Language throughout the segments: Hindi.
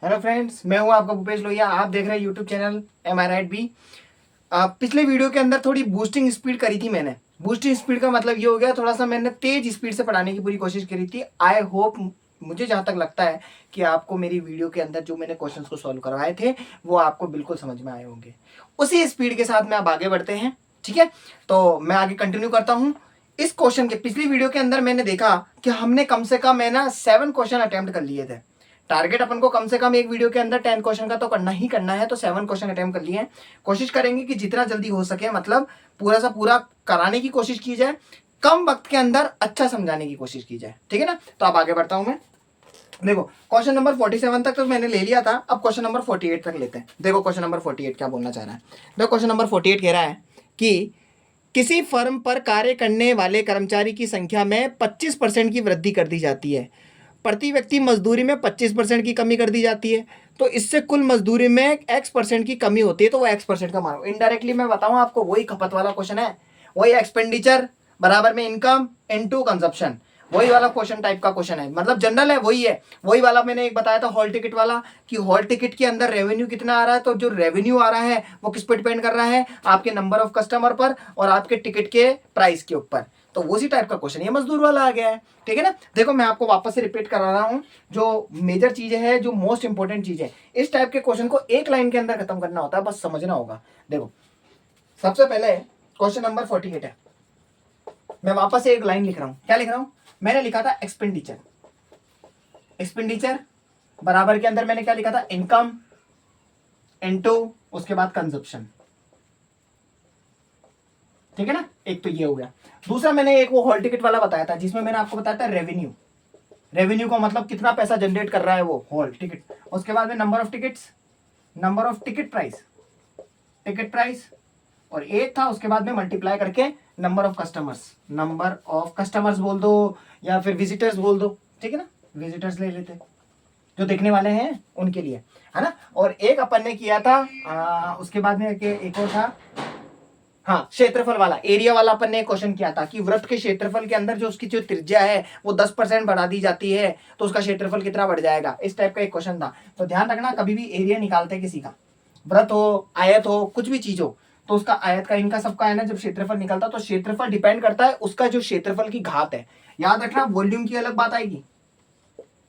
हेलो फ्रेंड्स, मैं हूं आपका भूपेश लोहिया। आप देख रहे हैं यूट्यूब चैनल एम आई राइट बी। पिछले वीडियो के अंदर थोड़ी बूस्टिंग स्पीड करी थी मैंने। बूस्टिंग स्पीड का मतलब ये हो गया, थोड़ा सा मैंने तेज स्पीड से पढ़ाने की पूरी कोशिश करी थी। आई होप, मुझे जहाँ तक लगता है कि आपको मेरी वीडियो के अंदर जो मैंने क्वेश्चंस को सॉल्व करवाए थे वो आपको बिल्कुल समझ में आए होंगे। उसी स्पीड के साथ में आप आगे बढ़ते हैं। ठीक है, तो मैं आगे कंटिन्यू करता हूँ। इस क्वेश्चन के पिछली वीडियो के अंदर मैंने देखा कि हमने कम से कम 7 क्वेश्चन अटेम्प्ट कर लिए थे। टारगेट अपन को कम से कम एक वीडियो के अंदर 10 क्वेश्चन का तो करना ही करना है, तो 7 क्वेश्चन अटेम्प्ट कर लिए हैं। कोशिश करेंगे कि जितना जल्दी हो सके, मतलब पूरा सा पूरा कराने की कोशिश की जाए, कम वक्त के अंदर अच्छा समझाने की कोशिश की जाए। ठीक है ना, तो अब आगे बढ़ता हूं मैं। देखो, क्वेश्चन नंबर 47 तक तो मैंने ले लिया था, अब क्वेश्चन नंबर 48 तक लेते हैं। देखो क्वेश्चन नंबर 48 क्या बोलना चाह रहा है। देखो क्वेश्चन नंबर 48 कह रहा है कि किसी फर्म पर कार्य करने वाले कर्मचारी की संख्या में 25% की वृद्धि कर दी जाती है। प्रति व्यक्ति मजदूरी में 25% की कमी कर दी जाती है। तो इससे कुल मजदूरी में x% की कमी होती है, तो वो x% का मानो। इनडायरेक्टली मैं बताऊं आपको, वही खपत वाला क्वेश्चन है, वही एक्सपेंडिचर बराबर में इनकम इनटू कंजप्शन, वही वाला क्वेश्चन टाइप का क्वेश्चन है, मतलब जनरल है, वही है। वही वाला मैंने एक बताया था हॉल टिकट वाला, कि हॉल टिकट के अंदर रेवेन्यू कितना आ रहा है, तो जो रेवेन्यू आ रहा है वो किस पर डिपेंड कर रहा है, आपके नंबर ऑफ कस्टमर पर और आपके टिकट के प्राइस के ऊपर। तो उसी टाइप का क्वेश्चन ये मजदूर वाला आ गया है। ठीक है ना, देखो मैं आपको वापस से रिपीट करा रहा हूं, जो मेजर चीजें है, जो मोस्ट इंपॉर्टेंट चीज है, इस टाइप के क्वेश्चन को एक लाइन के अंदर खत्म करना होता है, बस समझना होगा। देखो सबसे पहले क्वेश्चन नंबर 48 है, मैं वापस से एक लाइन लिख रहा हूं। क्या लिख रहा हूं? मैंने लिखा था एक्सपेंडिचर। एक्सपेंडिचर बराबर के अंदर मैंने क्या लिखा था, इनकम इनटू उसके बाद कंजप्शन। ठीक है ना, एक तो ये हो गया। दूसरा मैंने एक वो हॉल टिकट वाला बताया था, जिसमें मैंने आपको बताया था रेवेन्यू। रेवेन्यू का मतलब कितना पैसा जनरेट कर रहा है वो हॉल टिकट। उसके बाद में number of tickets, number of ticket price, ticket price, और एक था उसके बाद में मल्टीप्लाई करके number of customers, number of customers बोल दो या फिर विजिटर्स बोल दो। ठीक है ना, विजिटर्स ले लेते, जो देखने वाले हैं उनके लिए, है ना। और एक अपन ने किया था उसके बाद में एक और था, हाँ, क्षेत्रफल वाला, एरिया वाला अपन ने क्वेश्चन किया था कि वृत्त के क्षेत्रफल के अंदर जो उसकी जो त्रिज्या है वो 10% बढ़ा दी जाती है, तो उसका क्षेत्रफल कितना बढ़ जाएगा, इस टाइप का एक क्वेश्चन था। तो ध्यान रखना, कभी भी एरिया निकालते हैं किसी का, वृत्त हो, आयत हो, कुछ भी चीज हो, तो उसका आयत का, इनका सबका है ना, जब क्षेत्रफल निकलता है तो क्षेत्रफल डिपेंड करता है उसका जो क्षेत्रफल की घात है। याद रखना, वॉल्यूम की अलग बात आएगी,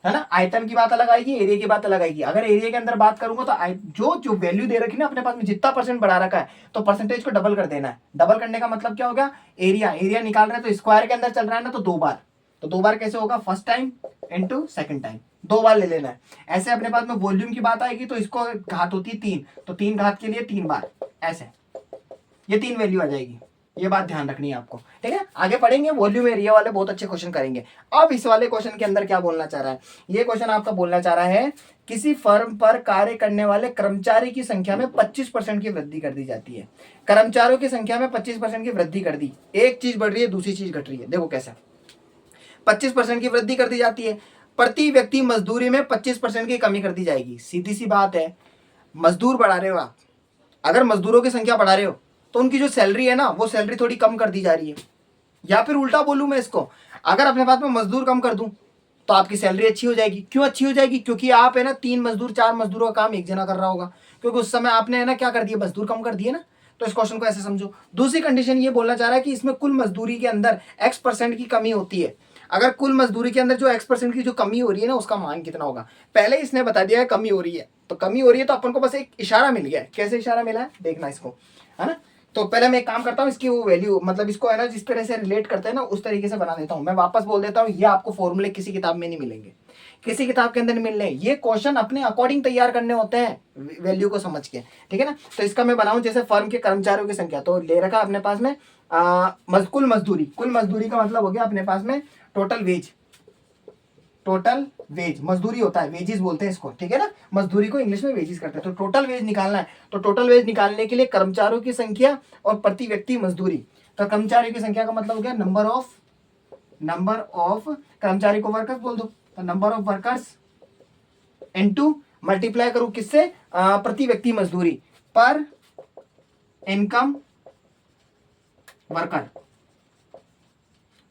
है ना, आयतन की बात अलग आएगी, एरिया की बात अलग आएगी। अगर एरिया के अंदर बात करूंगा तो जो जो वैल्यू दे रखी ना अपने पास में, जितना परसेंट बढ़ा रखा है, तो परसेंटेज को डबल कर देना है। डबल करने का मतलब क्या होगा, एरिया, एरिया निकाल रहे हैं तो स्क्वायर के अंदर चल रहा है ना, तो 2 बार। तो 2 बार कैसे होगा, first time into second time, 2 बार ले लेना है। ऐसे अपने पास में वॉल्यूम की बात आएगी तो इसको घात होती है 3, तो 3 घात के लिए 3 बार, ऐसे ये 3 वैल्यू आ जाएगी। ये बात ध्यान रखनी है आपको। ठीक है, आगे पढ़ेंगे, वॉल्यूम एरिया वाले बहुत अच्छे क्वेश्चन करेंगे। अब इस वाले क्वेश्चन के अंदर क्या बोलना चाह रहा है, ये क्वेश्चन आपका बोलना चाह रहा है, किसी फर्म पर कार्य करने वाले कर्मचारी की संख्या में 25% की वृद्धि कर दी जाती है। कर्मचारियों की संख्या में 25% की वृद्धि कर दी, एक चीज बढ़ रही है, दूसरी चीज घट रही है। देखो कैसे, 25% की वृद्धि कर दी जाती है, प्रति व्यक्ति मजदूरी में 25% की कमी कर दी जाएगी। सीधी सी बात है, मजदूर बढ़ा रहे हो आप, अगर मजदूरों की संख्या बढ़ा रहे हो तो उनकी जो सैलरी है ना, वो सैलरी थोड़ी कम कर दी जा रही है। या फिर उल्टा बोलूं मैं इसको, अगर अपने पास में मजदूर कम कर दूं तो आपकी सैलरी अच्छी हो जाएगी। क्यों अच्छी हो जाएगी? क्योंकि आप है ना 3 मजदूर 4 मजदूरों का काम एक जना कर रहा होगा, क्योंकि उस समय आपने है ना क्या कर दिया, मजदूर कम कर दिए ना। तो इस क्वेश्चन को ऐसे समझो। दूसरी कंडीशन ये बोलना चाह रहा है कि इसमें कुल मजदूरी के अंदर x% की कमी होती है। अगर कुल मजदूरी के अंदर जो x% की जो कमी हो रही है ना, उसका मान कितना होगा, पहले इसने बता दिया है कमी हो रही है, तो कमी हो रही है तो अपन को बस एक इशारा मिल गया है। कैसे इशारा मिला है देखना इसको, है ना। तो पहले मैं एक काम करता हूँ, इसकी वो वैल्यू, मतलब इसको है ना जिस तरह से रिलेट करते हैं ना उस तरीके से बना देता हूँ। मैं वापस बोल देता हूँ, ये आपको फॉर्मूले किसी किताब में नहीं मिलेंगे, किसी किताब के अंदर नहीं मिलने। ये क्वेश्चन अपने अकॉर्डिंग तैयार करने होते हैं वैल्यू को समझ के। ठीक है ना, तो इसका मैं बनाऊं, जैसे फर्म के कर्मचारियों की संख्या तो ले रखा अपने पास में कुल मजदूरी, कुल मजदूरी का मतलब हो गया अपने पास में टोटल वेज, टोटल वेज, मजदूरी होता है, वेजिस बोलते हैं इसको। ठीक है ना, मजदूरी को इंग्लिश में वेजिस करते हैं। तो टोटल वेज निकालना है, तो टोटल वेज निकालने के लिए कर्मचारियों की संख्या और प्रति व्यक्ति मजदूरी। तो कर्मचारियों की संख्या का मतलब हो गया नंबर ऑफ कर्मचारी को वर्कर्स बोल दो, तो number of workers into multiply करूं किससे, प्रति व्यक्ति मजदूरी, पर इनकम वर्कर,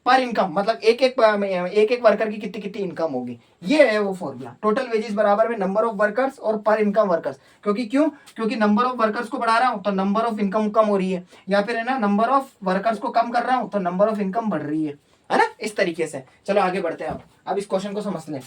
पर इनकम मतलब एक एक वर्कर की कितनी कितनी इनकम होगी, ये है वो फॉर्मूला। टोटल वेजेस बराबर में नंबर ऑफ वर्कर्स और पर इनकम वर्कर्स। क्योंकि नंबर ऑफ वर्कर्स को बढ़ा रहा हूं तो नंबर ऑफ इनकम कम हो रही है, या फिर है ना नंबर ऑफ वर्कर्स को कम कर रहा हूं तो नंबर ऑफ इनकम बढ़ रही है ना, इस तरीके से। चलो आगे बढ़ते हैं। अब इस क्वेश्चन को समझ लें,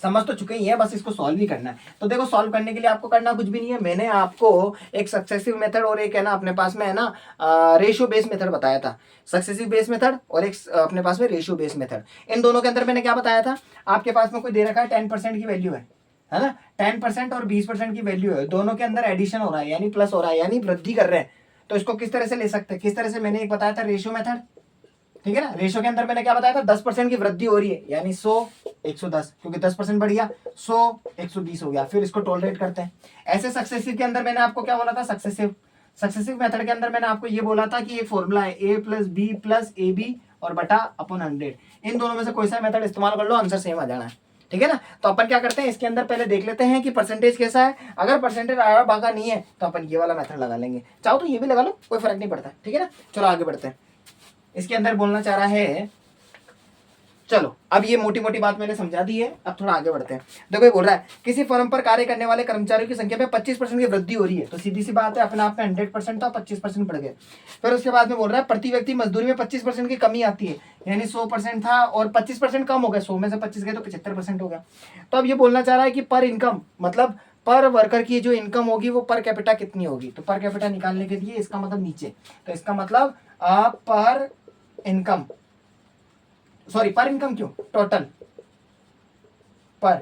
समझ तो चुके ही है, बस इसको सॉल्व ही करना है। तो देखो सॉल्व करने के लिए आपको करना कुछ भी नहीं है, मैंने आपको एक सक्सेसिव मेथड और एक है ना अपने पास में है ना रेशियो बेस मेथड बताया था। सक्सेसिव बेस मेथड और एक अपने पास में रेशियो बेस मेथड, इन दोनों के अंदर मैंने क्या बताया था, आपके पास में कोई दे रखा है 10% की वैल्यू है ना, 10% और 20% की वैल्यू है, दोनों के अंदर एडिशन हो रहा है यानी प्लस हो रहा है यानी वृद्धि कर रहे हैं। तो इसको किस तरह से ले सकते हैं, किस तरह से, मैंने एक बताया था रेशियो मेथड, ठीक है ना। रेशो के अंदर मैंने क्या बताया था, 10% की वृद्धि हो रही है यानी 100 110, क्योंकि 10% बढ़ गया 100 120 हो गया, फिर इसको टॉलरेट करते हैं। ऐसे सक्सेसिव के अंदर मैंने आपको क्या बोला था, सक्सेसिव मेथड के अंदर मैंने आपको ये बोला था कि ये फॉर्मूला है a plus B plus A B और बटा अपॉन 100, इन दोनों में से कोई सा मेथड इस्तेमाल कर लो, आंसर सेम आ जाना है, ठीक है ना। तो अपन क्या करते हैं, इसके अंदर पहले देख लेते हैं कि परसेंटेज कैसा है। अगर परसेंटेज आया भागा नहीं है तो अपन ये वाला मेथड लगा लेंगे, चाहो तो ये भी लगा लो, कोई फर्क नहीं पड़ता, ठीक है ना। चलो आगे बढ़ते हैं। इसके अंदर बोलना चाह रहा है, चलो अब ये मोटी मोटी बात मैंने समझा दी है, अब थोड़ा आगे बढ़ते हैं। देखो ये बोल रहा है किसी फर्म पर कार्य करने वाले कर्मचारियों की संख्या में 25% की वृद्धि हो रही है, तो सीधी सी बात है अपने आप में 100% था, 25% बढ़ गए। फिर उसके बाद में बोल रहा है प्रति व्यक्ति मजदूरी में 25% की कमी आती है, यानी 100% था और 25% कम हो गया, 100 में से 25 गए तो 75% हो गया। तो अब ये बोलना चाह रहा है कि पर इनकम मतलब पर वर्कर की जो इनकम होगी वो पर कैपिटा कितनी होगी, तो पर कैपिटा निकालने के लिए इसका मतलब नीचे, तो इसका मतलब पर इनकम, सॉरी पर इनकम क्यों, टोटल पर,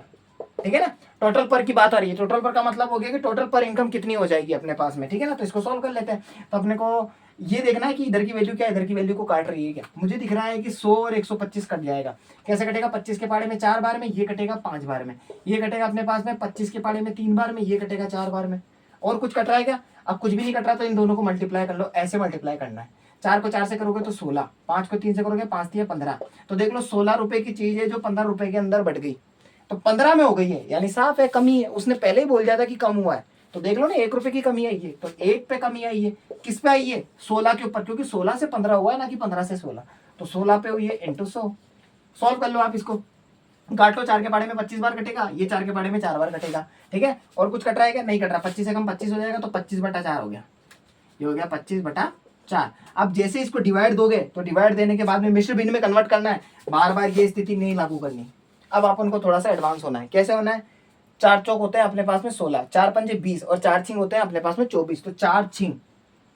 ठीक है ना। टोटल पर की बात आ रही है, टोटल पर का मतलब हो गया कि टोटल पर इनकम कितनी हो जाएगी अपने पास में, ठीक है ना। तो इसको सॉल्व कर लेते हैं। तो अपने को ये देखना है कि इधर की वैल्यू क्या है, इधर की वैल्यू को काट रही है क्या। मुझे दिख रहा है कि 100 और 125 कट जाएगा, कैसे कटेगा, 25 के पाड़े में 4 बार में, ये कटेगा 5 बार में, ये कटेगा अपने पास में 25 के पाड़े में 3 बार में, ये कटेगा 4 बार में। और कुछ कट रहा है क्या, अब कुछ भी नहीं कट रहा, तो इन दोनों को मल्टीप्लाई कर लो, ऐसे मल्टीप्लाई करना है। 4 को 4 से करोगे तो 16, 5 को 3 से करोगे 5 3 15, तो देख लो 16 रुपए की चीज है जो 15 रुपए के अंदर बढ़ गई, तो 15 में हो गई है, यानी साफ है कमी है। उसने पहले ही बोल दिया था कि कम हुआ है, तो देख लो ना 1 रुपए की कमी आई है, तो 1 पे कमी आई है, किस पे आई है, 16 के ऊपर, क्योंकि 16 से 15 हुआ है ना कि 15 से 16, तो 16 पे हुई है इंटू 100। सॉल्व कर लो आप इसको, काट लो, 4 के पाड़े में 25 बार कटेगा, ये 4 के पाड़े में 4 बार कटेगा, ठीक है। और कुछ कट रहा है क्या, नहीं कट रहा, 25 से कम 25 हो जाएगा, तो 25/4 हो गया, ये हो गया 25/4। अब जैसे इसको डिवाइड दोगे तो डिवाइड देने के बाद में मिश्र भिन्न में कन्वर्ट करना है, बार बार ये स्थिति नहीं लागू करनी। अब अपन को थोड़ा सा एडवांस होना है, कैसे होना है, 4 चौक होते हैं अपने पास में 16, 4 पंजे 20 और 4 छिंग होते हैं अपने पास में 24, तो 4 छिंग,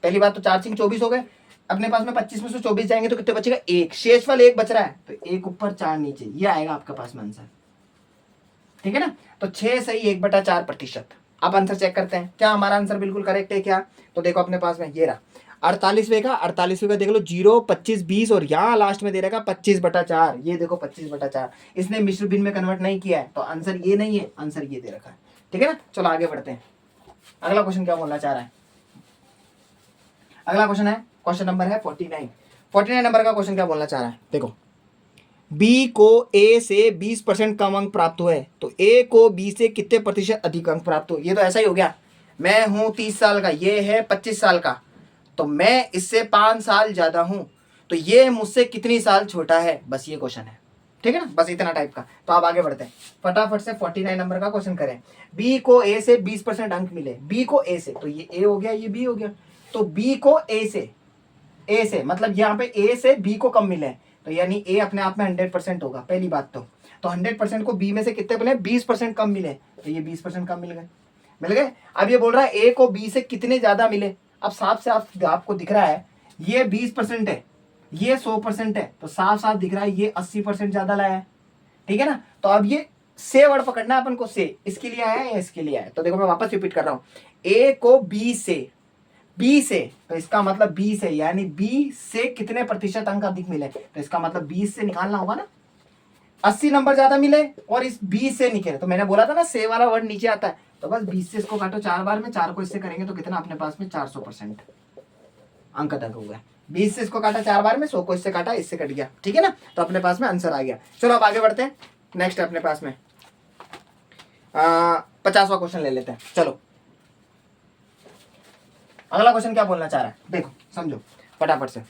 पहली बात तो 4 छिंग 24 हो गए, अपने पास में 25 में से 24 जाएंगे तो कितने बचेगा, 1, शेष वाले 1 बच रहा है, तो 1 ऊपर 4 नीचे, ये आएगा आपके पास में आंसर, ठीक है ना। तो 6 सही 1/4%। अब आंसर चेक करते हैं, क्या हमारा आंसर बिल्कुल करेक्ट है क्या, तो देखो अपने पास में ये रहा 48वें का देख लो 0 25 20 और यहाँ लास्ट में दे रखा 25/4, ये देखो 25/4, इसने मिश्र भिन्न में कन्वर्ट नहीं किया है, तो आंसर ये नहीं है, आंसर ये दे रखा है, ठीक है ना। चलो आगे बढ़ते हैं, अगला क्वेश्चन क्या बोलना चाह रहा है, अगला क्वेश्चन है क्वेश्चन नंबर है 49 नंबर का क्वेश्चन क्या बोलना चाह रहा है, देखो बी को ए से 20% कम अंक प्राप्त हुए, तो ए को बी से कितने प्रतिशत अधिक अंक प्राप्त हुए। ये तो ऐसा ही हो गया, मैं हूं 30 साल का, ये है 25 साल का, तो मैं इससे 5 साल ज्यादा हूं, तो ये मुझसे कितनी साल छोटा है, बस ये क्वेश्चन है, ठीक है ना, बस इतना टाइप का। तो आप आगे बढ़ते हैं, फटाफट से 49 नंबर का क्वेश्चन करें। बी को ए से 20% अंक मिले, बी को ए से, तो ये ए हो गया, ये बी हो गया, तो बी को ए से मतलब यहाँ पे ए से बी को कम मिले, तो यानी ए अपने आप में 100% होगा, पहली बात तो 100% को बी में से कितने मिले, 20% कम मिले, तो ये 20% कम मिल गए। अब ये बोल रहा है ए को बी से कितने ज्यादा मिले, अब साफ से आपको दिख रहा है ये 20% है, ये 100% है, तो साफ साफ दिख रहा है ये 80% ज्यादा लाया है, ठीक है ना। तो अब ये से वर्ड पकड़ना है अपन को, से इसके लिए आया है या इसके लिए आया है, तो देखो मैं वापस रिपीट कर रहा हूं, ए को बी से, तो इसका मतलब 20 है, यानी बी से कितने प्रतिशत अंक अधिक मिले, तो इसका मतलब 20 से निकालना होगा ना, 80 नंबर ज्यादा मिले और इस 20 से निकले, तो मैंने बोला था ना से वाला वर्ड नीचे आता है, तो बस 20 से इसको काटो 4 बार में, 4 को इससे करेंगे तो कितना अपने पास में 400% अंक अधिक हो गया। 20 से इसको काटा 4 बार में, 100 को इससे काटा, इससे कट गया, ठीक है ना, तो अपने पास में आंसर आ गया। चलो अब आगे बढ़ते हैं, नेक्स्ट अपने पास में 50वां क्वेश्चन ले लेते हैं। चलो अगला क्वेश्चन क्या बोलना चाह रहा है, देखो समझो फटाफट से,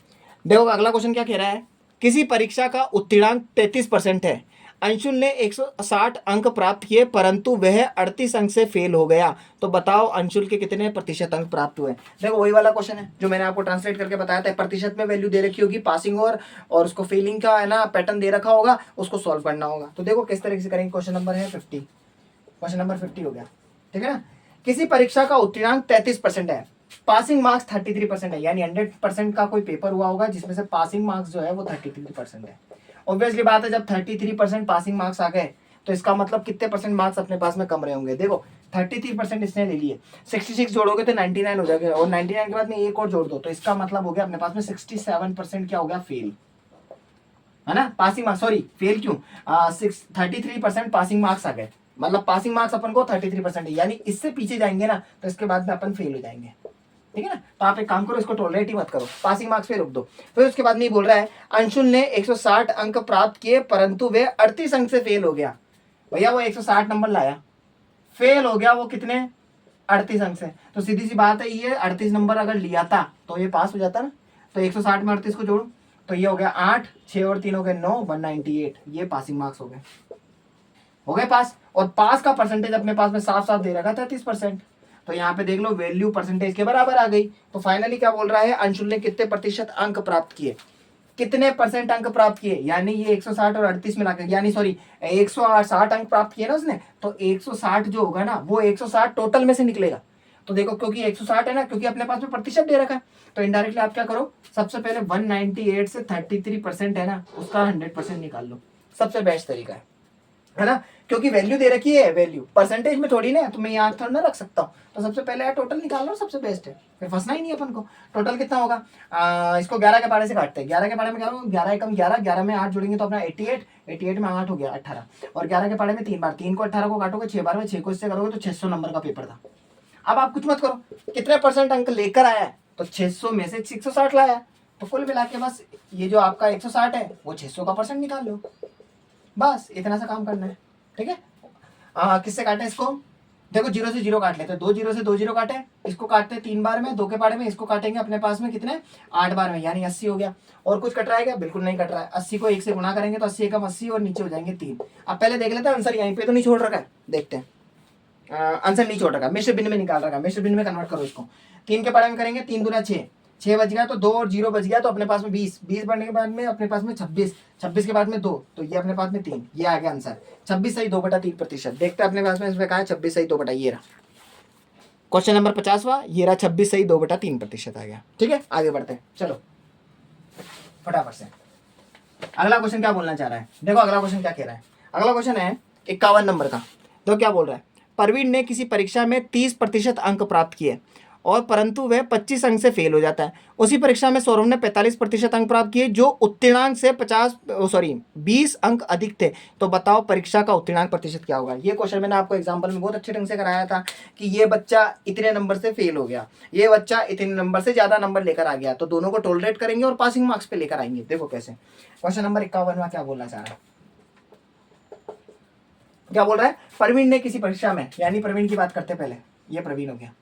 देखो अगला क्वेश्चन क्या कह रहा है किसी परीक्षा का उत्तीर्णांक 33% है। अंशुल ने 160 अंक प्राप्त किए परंतु वह 38 अंक से फेल हो गया, तो बताओ अंशुल के कितने प्रतिशत अंक प्राप्त हुए। देखो वही वाला क्वेश्चन है जो मैंने आपको ट्रांसलेट करके बताया था, प्रतिशत में वैल्यू दे रखी होगी, पासिंग और उसको फेलिंग का है ना पैटर्न दे रखा होगा, उसको सॉल्व करना होगा। तो देखो किस तरीके से करेंगे। क्वेश्चन नंबर है 50, क्वेश्चन नंबर 50 हो गया, ठीक है ना। किसी परीक्षा का उत्तीर्णांक 33% है, पासिंग मार्क्स 33% है, यानी 100% का कोई पेपर हुआ होगा जिसमें से पासिंग मार्क्स जो है वो 33% है। ऑब्वियसली बात है जब 33% पासिंग मार्क्स आ गए तो इसका मतलब कितने परसेंट मार्क्स अपने पास में कम रहे होंगे। देखो 33% इसने ले लिए, 66 जोड़ोगे तो 99 हो जाएगा, और 99 के बाद में एक और जोड़ दो तो इसका मतलब हो गया अपने पास में 67% क्या हो गया, फेल, है ना। पासिंग मार्क्स, सॉरी फेल क्यों, 33% पासिंग मार्क्स आ गए, मतलब पासिंग मार्क्स अपन को 33% है, यानी इससे पीछे जाएंगे ना तो इसके बाद में अपन फेल हो जाएंगे, ठीक है ना। तो आप एक काम करो, इसको टॉलरेट ही मत करो, पासिंग मार्क्स पे रोक दो। फिर उसके बाद नहीं बोल रहा है अंशुल ने 160 अंक प्राप्त किए परंतु वे 38 अंक से फेल हो गया। भैया वो 160 नंबर लाया, फेल हो गया वो कितने, 38 अंक से। तो सीधी सी बात है ये 38 नंबर अगर लिया था तो ये पास हो जाता ना। तो 160 में 38 को जोड़ो तो ये हो गया 8, 6 और 3 हो गए 9, 198, ये पासिंग मार्क्स हो गए पास। और पास का परसेंटेज अपने पास में साफ साफ दे रखा था 33%। तो यहाँ पे देख लो वैल्यू परसेंटेज के बराबर आ गई। तो फाइनली क्या बोल रहा है, अंशुल ने कितने प्रतिशत अंक प्राप्त किए, कितने परसेंट अंक प्राप्त किए, यानी ये 160 और 38 मिलाकर, यानी सॉरी 160 अंक प्राप्त किए ना उसने, तो 160 जो होगा ना वो 160 टोटल में से निकलेगा। तो देखो क्योंकि 160 है ना, क्योंकि अपने पास में प्रतिशत दे रखा है, तो इनडायरेक्टली आप क्या करो, सबसे पहले 198 से 33% है ना उसका 100% निकाल लो, सबसे बेस्ट तरीका है ना, क्योंकि वैल्यू दे रखी है, वैल्यू परसेंटेज में थोड़ी ना, तो मैं यहाँ थोड़ा ना रख सकता हूँ। तो सबसे पहले यार टोटल निकाल लो, सबसे बेस्ट है, फिर फंसना ही नहीं अपन को। टोटल कितना होगा, इसको 11 के पारे से काटते हैं, 11 के पारे में क्या होगा, 11 एकम 11, 11 में 8 जोड़ेंगे तो अपना 88, 88 में 8 हो गया 18, और 11 के पारे में 3 बार, 3 को 18 को काटोगे 6 बार में, 6 को इससे करोगे तो 600 नंबर का पेपर था। अब आप कुछ मत करो, कितने परसेंट अंक लेकर आया है, तो 600 में से 660 लाया, तो कुल मिला के बस ये जो आपका 160 है वो 600 का परसेंट निकाल लो, बस इतना सा काम करना है, ठीक है। किससे काटे इसको, देखो 0 से 0 काट लेते हैं, 2 0 से 2 0 काटे, इसको काटते हैं 3 बार में, 2 के पारे में, इसको काटेंगे अपने पास में कितने 8 बार में, यानी 80 हो गया। और कुछ कट रहा है क्या, बिल्कुल नहीं कट रहा है। 80 को 1 से गुणा करेंगे तो 80 एकम 80 और नीचे हो जाएंगे 3। अब पहले देख लेते हैं आंसर, यहीं पे तो नहीं छोड़ रखा है, देखते हैं। आंसर नहीं छोड़ रखा, मिश्र भिन्न में निकाल रखा, मिश्र भिन्न में कन्वर्ट करो इसको। 3 के पारे में करेंगे, 3 दूना 6, 6 बच गया तो 2 और 0 बच गया, तो अपने पास में 20, 20 बढ़ने के बाद में अपने पास में 26, 26 के बाद में 2, तो ये अपने पास में 3, ये आ गया आंसर 26 सही 2/3%। देखते हैं अपने पास में इसमें कहा है 26 सही 2 ये रहा क्वेश्चन नंबर 50वां, ये रहा 26 सही 2/3% आ गया, ठीक है। आगे बढ़ते हैं, चलो फटाफट से। अगला क्वेश्चन क्या बोलना चाह रहा है, देखो अगला क्वेश्चन क्या कह रहा है। अगला क्वेश्चन है 51 नंबर का। तो क्या बोल रहा है, प्रवीण ने किसी परीक्षा में 30% अंक प्राप्त किए और परंतु वह 25 अंक से फेल हो जाता है। उसी परीक्षा में सौरभ ने 45% अंक प्राप्त किए जो उत्तीर्णांक से 20 अंक अधिक थे। तो बताओ परीक्षा का उत्तीर्णांक प्रतिशत क्या होगा। ये क्वेश्चन मैंने आपको एग्जाम्पल में बहुत अच्छे ढंग से कराया था कि ये बच्चा इतने नंबर से फेल हो गया, ये बच्चा इतने नंबर से ज्यादा नंबर लेकर आ गया, तो दोनों को टॉलरेट करेंगे और पासिंग मार्क्स पे लेकर आएंगे। देखो कैसे, क्वेश्चन नंबर 51 क्या बोलना चाह रहा है, क्या बोल रहा है, प्रवीण ने किसी परीक्षा में, यानी प्रवीण की बात करते पहले, ये प्रवीण हो गया,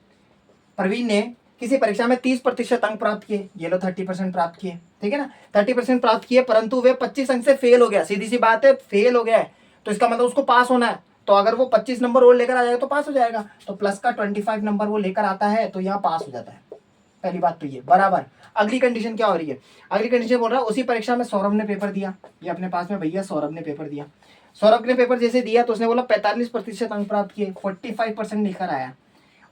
प्रवीण ने किसी परीक्षा में 30% अंक प्राप्त किए, ये लो 30% प्राप्त किए, ठीक है ना, 30% प्राप्त किए परंतु वे 25 अंक से फेल हो गया। सीधी सी बात है, फेल हो गया है तो इसका मतलब उसको पास होना है, तो अगर वो 25 नंबर और लेकर आ जाएगा तो पास हो जाएगा, तो प्लस का 25 नंबर वो लेकर आता है तो यहाँ पास हो जाता है। पहली बात तो ये बराबर। अगली कंडीशन क्या हो रही है, अगली कंडीशन बोल रहा है उसी परीक्षा में सौरभ ने पेपर दिया, ये अपने पास में भैया सौरभ ने पेपर दिया, सौरभ ने पेपर जैसे दिया तो उसने बोला 45% अंक प्राप्त किए, 45% लेकर आया,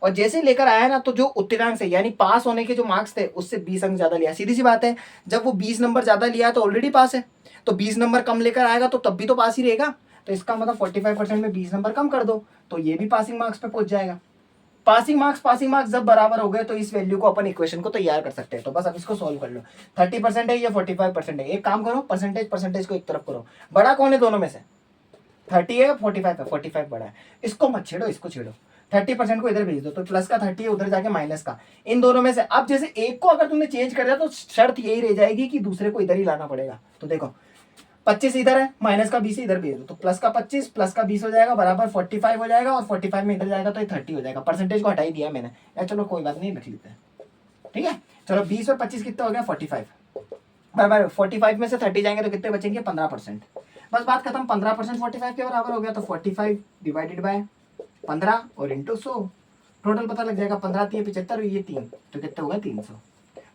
और जैसे लेकर आया ना तो जो उत्तीर्णांक से यानी पास होने के जो मार्क्स थे उससे 20 अंक ज्यादा लिया। सीधी सी बात है, जब वो 20 नंबर ज्यादा लिया तो ऑलरेडी पास है, तो 20 नंबर कम लेकर आएगा तो तब भी तो पास ही रहेगा। तो इसका मतलब 45% में 20 नंबर कम कर दो तो ये भी पासिंग मार्क्स पे पहुंच जाएगा। पासिंग मार्क्स जब बराबर हो गए तो इस वैल्यू को अपन इक्वेशन को तैयार कर सकते हैं। तो बस अब इसको सॉल्व कर लो, 30% है या 45% है। एक काम करो, परसेंटेज को एक तरफ करो, बड़ा कौन है दोनों में से, 30 है 45 है, 45 बड़ा है, इसको मत छेड़ो, इसको छेड़ो, 30% को इधर भेज दो तो प्लस का 30 है, उधर जाके माइनस का, इन दोनों में से अब जैसे एक को अगर तुमने चेंज कर दिया तो शर्त यही रह जाएगी कि दूसरे को इधर ही लाना पड़ेगा। तो देखो 25 इधर है, माइनस का 20 इधर भेज दो तो प्लस का 25 प्लस का 20 हो जाएगा बराबर 45 हो जाएगा, और 45 में इधर जाएगा तो ये 30 हो जाएगा। परसेंटेज को हटा ही दिया मैंने यार, चलो कोई बात नहीं, रख लेते हैं, ठीक है। चलो 20 और 25 कितना हो गया, 45, बराबर 45 में से 30 जाएंगे तो कितने बचेंगे 15%। बस बात खत्म। 15% 45 के बराबर हो गया, तो 45 डिवाइडेड बाय 15 और इंटू 100, टोटल पता लग जाएगा। 15 3 75, ये 3 तो कितने होगा 300।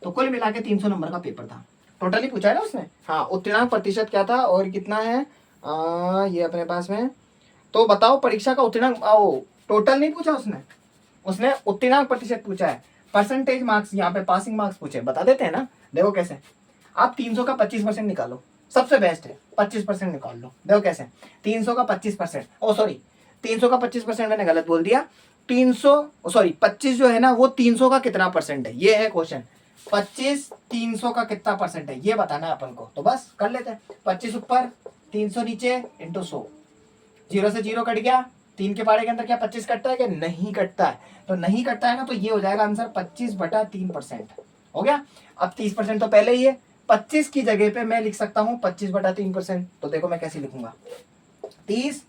तो कुल मिला के 300 नंबर का पेपर था। टोटली पूछा है ना उसने। हाँ, उत्तीर्ण प्रतिशत क्या था और कितना है ये अपने पास में। तो बताओ परीक्षा का उत्तीर्ण, टोटल नहीं पूछा उसने, उसने उत्तीर्ण प्रतिशत पूछा है। परसेंटेज मार्क्स यहाँ पे पासिंग मार्क्स पूछे, बता देते हैं ना। देखो कैसे, आप 300 का 25% निकालो, सबसे बेस्ट है। 25% निकाल लो, देखो कैसे। 300 का 25%, ओ सॉरी 300 का 25% मैंने गलत बोल दिया। 300 सॉरी 25 जो है ना वो 300 का कितना परसेंट है, ये है क्वेश्चन। 25 300 का कितना परसेंट है ये बताना है अपन को, तो बस कर लेते हैं। 25 ऊपर 300 नीचे इंटू 100, 0 से 0 कट गया। 3 के पारे के अंदर क्या 25 कटता है कि नहीं कटता है? तो नहीं कटता है ना, तो ये हो जाएगा आंसर 25/3%। हो गया। अब 30% तो पहले ही है, 25 की जगह पे मैं लिख सकता हूँ 25/3%। तो देखो मैं कैसे लिखूंगा, 30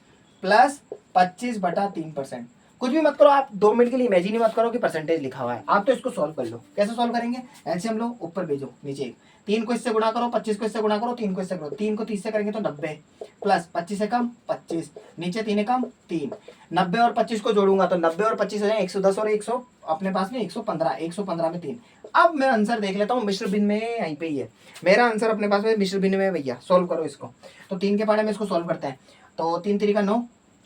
प्लस 25/3%। कुछ भी मत करो आप, 2 मिनट के लिए इमेजिन ही मत करो कि परसेंटेज लिखा हुआ है। आप तो इसको सॉल्व कर लो। कैसे सॉल्व करेंगे, एलसीएम लो, ऊपर भेजो नीचे 1, 3 को इससे गुणा करो, 25 को इससे गुणा करो, 3 को इससे करो, 3 को 30 से करेंगे तो 90 प्लस 25 से कम 25, नीचे 3 है कम 3, 90 और 25 को जोड़ूंगा तो 90 और 25 हो जाए 110 और 100 अपने पास में 115, 115 में 3। अब मैं आंसर देख लेता हूँ मिश्र भिन्न में, यहीं पे ही है मेरा आंसर अपने पास में मिश्र भिन्न में। भैया सॉल्व करो इसको। तो 3 के पारे में इसको सॉल्व करते हैं, तो 3 3 का 9,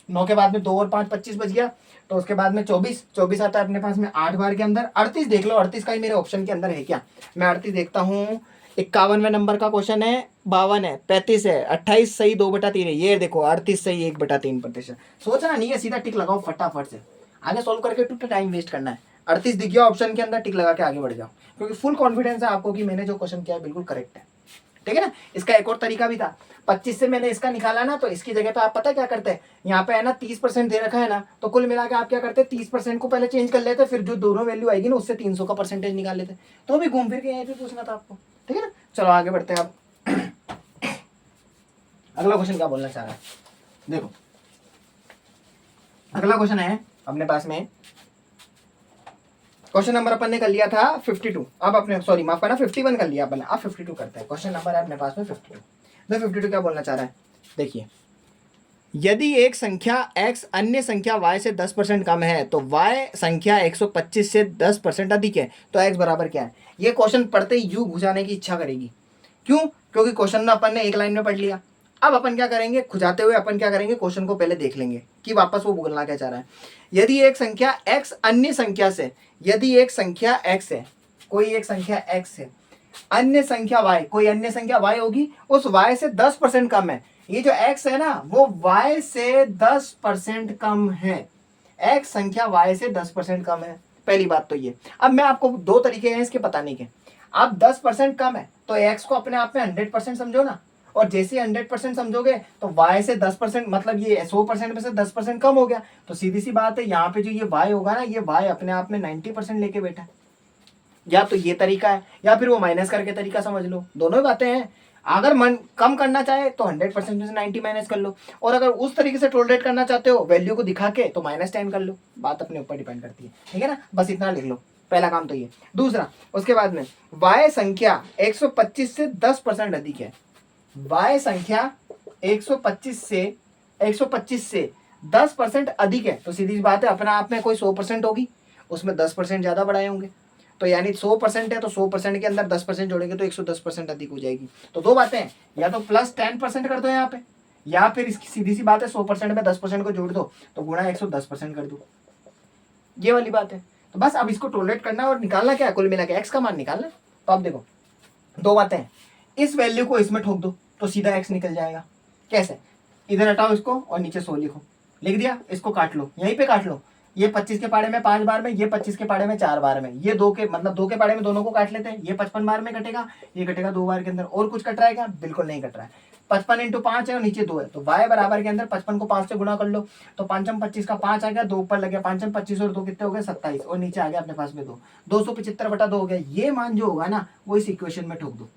9 के बाद में 2 और 5 25 बच गया। तो उसके बाद में 24, 24 आता है अपने पास में 8 बार के अंदर। 38 देख लो, 38 का ही मेरे ऑप्शन के अंदर है क्या, मैं 38 देखता हूँ। 51वें नंबर का क्वेश्चन है, 52 है, 35 है, 28 सही 2/3 है। ये देखो 38 सही 1/3%। सोचना नहीं है, सीधा टिक लगाओ फटाफट से, आगे सोल्व करके टू टाइम वेस्ट करना है। 38 दिख गया ऑप्शन के अंदर, टिक लगा के आगे बढ़ जाओ, क्योंकि फुल कॉन्फिडेंस है आपको कि मैंने जो क्वेश्चन किया है बिल्कुल करेक्ट है। ठीक है ना। इसका एक और तरीका भी था, 25 से मैंने इसका निकाला ना, तो इसकी जगह पे आप पता क्या करते हैं, यहाँ पे है ना 30% दे रखा है ना, तो कुल मिला के आप क्या करते हैं 30% को पहले चेंज कर लेते, फिर जो दोनों वैल्यू आएगी ना उससे 300 का परसेंटेज निकाल लेते। तो भी घूम फिर के यहीं पे पूछना था आपको। ठीक है ना, चलो आगे बढ़ते हैं। आप अगला क्वेश्चन क्या बोलना चाह रहा है, देखो अगला क्वेश्चन है अपने पास में, क्वेश्चन नंबर अपन ने कर लिया था 52। अब अपने सॉरी माफ करना 51 कर लिया अपन, अब 52 करते हैं। क्वेश्चन नंबर है अपने पास में 52। तो 52 क्या बोलना चाह रहा है, देखिए यदि एक संख्या x अन्य संख्या y से 10% कम है तो y संख्या 125 से 10% अधिक है, तो x बराबर क्या है। ये क्वेश्चन पढ़ते ही यूं घुसाने की इच्छा करेगी, क्यों, क्योंकि क्वेश्चन ना अपन ने एक लाइन में पढ़ लिया। अब अपन क्या करेंगे, खुजाते हुए अपन क्या करेंगे, क्वेश्चन को पहले देख लेंगे कि वापस वो बोलना क्या चाह रहा है। यदि एक संख्या x अन्य संख्या से, यदि एक संख्या x है, कोई एक संख्या x है, अन्य संख्या y, कोई अन्य संख्या y होगी, उस y से 10% कम है। ये जो x है ना वो y से 10% कम है, x संख्या y से 10% कम है। पहली बात तो ये। अब मैं आपको 2 तरीके हैं इसके बताने के। आप 10% कम है तो x को अपने आप में 100% समझो ना, और जैसे 100% समझोगे तो y से 10% मतलब ये 100% में से 10% कम हो गया। तो सीधी सी बात है, यहाँ पे जो ये y होगा ना, ये y अपने आप में 90% लेके बैठा है। या तो ये तरीका है या फिर वो माइनस करके तरीका समझ लो, दोनों ही बातें हैं। अगर मन कम करना चाहे तो 100% में से 90 माइनस कर लो, और अगर उस तरीके से टोलरेट करना चाहते हो वैल्यू को दिखा के तो -10 कर लो। बात अपने ऊपर डिपेंड करती है। ठीक है ना, बस इतना लिख लो, पहला काम तो ये। दूसरा, उसके बाद में y संख्या 125 से 10% अधिक है, y संख्या 125 से 10% अधिक है, तो सीधी बात है अपने आप में कोई 100% होगी, उसमें 10% ज्यादा बढ़ाए होंगे। तो यानी 100% है तो 100% के अंदर 10% जोड़ेंगे तो 110% अधिक हो जाएगी। तो 2 बातें हैं, या तो +10% कर दो यहाँ पे, या फिर इसकी सीधी सी बात है 100% में 10% को जोड़ दो तो गुणा 110% कर दो, ये वाली बात है। तो बस अब इसको टोलरेट करना और निकालना क्या है, कुल मिला के x का मान निकालना। तो अब देखो 2 बातें हैं, इस वैल्यू को इसमें ठोक दो तो सीधा x निकल जाएगा। कैसे, इधर हटाओ इसको और नीचे 100 लिखो, लिख दिया, इसको काट लो, यहीं पे काट लो। ये 25 के पाड़े में 5 बार में, ये 25 के पाड़े में 4 बार में, ये 2 के मतलब 2 के पाड़े में दोनों को काट लेते हैं। ये 55 बार में कटेगा, ये कटेगा 2 बार के अंदर। और कुछ कट रहा है क्या, बिल्कुल नहीं कट रहा है। 55 × 5 है और नीचे 2 है, तो y बराबर के अंदर 55 को 5 से गुणा कर लो, तो 5 25 का 5 आ गया, 2 ऊपर लग गया, 5 25 और 2 कितने हो गए 27, और नीचे आ गया अपने पास में 2, 275/2 हो गया। ये मान जो होगा ना वो इस इक्वेशन में ठोक दो।